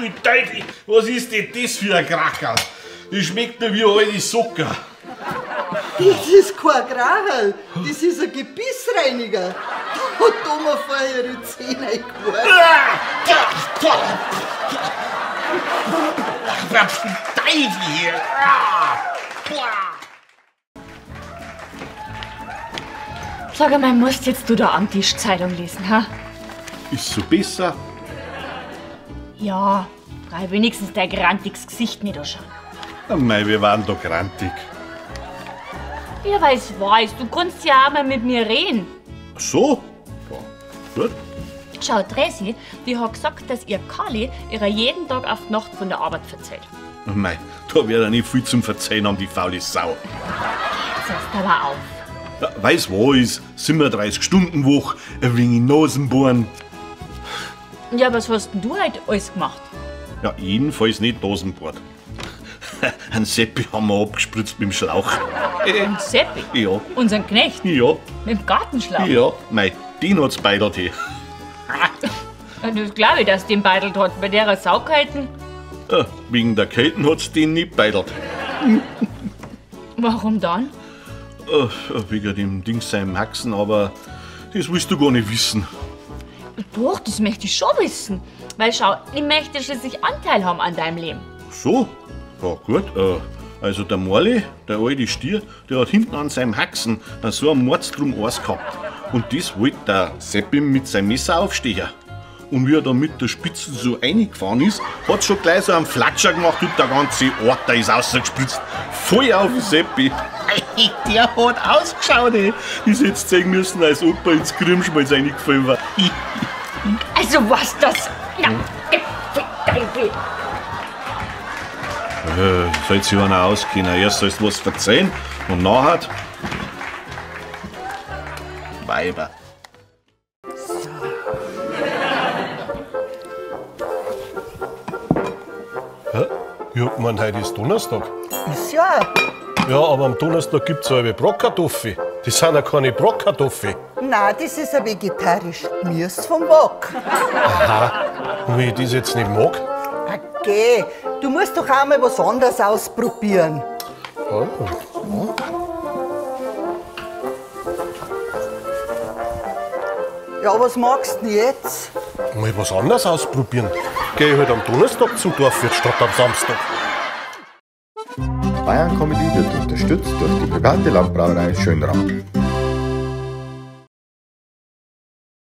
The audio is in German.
du Teufel, was ist denn das für ein Krackerl? Das schmeckt mir wie alte Socker. Das ist kein Kracherl, das ist ein Gebissreiniger. Da hat mir vorher die Zähne eingeworfen. Teufel! Sag einmal, musst jetzt du da am Tisch Zeitung lesen, ha? Ist so besser? Ja, frei wenigstens dein grantiges Gesicht nicht anschauen. Mei, wir waren da grantig. Ja, weiß, du kannst ja auch mal mit mir reden. Ach so? Ja, gut. Schau, Tracy, die hat gesagt, dass ihr Kali ihrer jeden Tag auf die Nacht von der Arbeit verzeiht. Mei, da wird er nicht viel zum Verzeihen haben, die faule Sau. Jetzt hörst du aber auf. Ja, weiß was, 37-Stunden-Woche, ein wenig Nasenbohren. Ja, was hast denn du heute alles gemacht? Ja, jedenfalls nicht Nasenbohren. Ein Seppi haben wir abgespritzt mit dem Schlauch. Und Seppi? Ja. Unseren Knecht? Ja. Mit dem Gartenschlauch? Ja, mei, den hat's beidert hier. Ja, das glaube ich, dass den beidelt hat. Bei der Saukalten. Wegen der Kälte hat's den nicht beidert. Warum dann? Wegen dem Ding seinem Haxen, aber das willst du gar nicht wissen. Doch, das möchte ich schon wissen. Weil schau, ich möchte schließlich Anteil haben an deinem Leben. So? Ja, gut. Also der Morli, der alte Stier, der hat hinten an seinem Haxen so einen Mordstrom Eis gehabt. Und das wollte der Seppi mit seinem Messer aufstehen. Und wie er da mit der Spitze so reingefahren ist, hat schon gleich so einen Flatscher gemacht und der ganze Ort da ist rausgespritzt. Voll auf den Seppi. Der hat ausgeschaut, ey. Ich hätte zeigen müssen, als ob er ins Grimschmalz reingefallen war. Also was das? Ja, Teufel. Sollte sich einer auskennen. Erst sollst du was verzeihen und nachher Weiber. Hä? Ja, man, heute ist Donnerstag. Ist ja. Ja, aber am Donnerstag gibt's ja eine Bratkartoffel. Das sind ja keine Bratkartoffeln. Nein, das ist ein vegetarisches Gemüse vom Wok. Und wenn ich das jetzt nicht mag? Okay, du musst doch auch mal was anderes ausprobieren. Oh. Ja, was magst du denn jetzt? Mal was anderes ausprobieren. Geh ich halt am Donnerstag zum Dorfwirt statt am Samstag. Bayern Comedy wird unterstützt durch die private Landbrauerei Schönraum.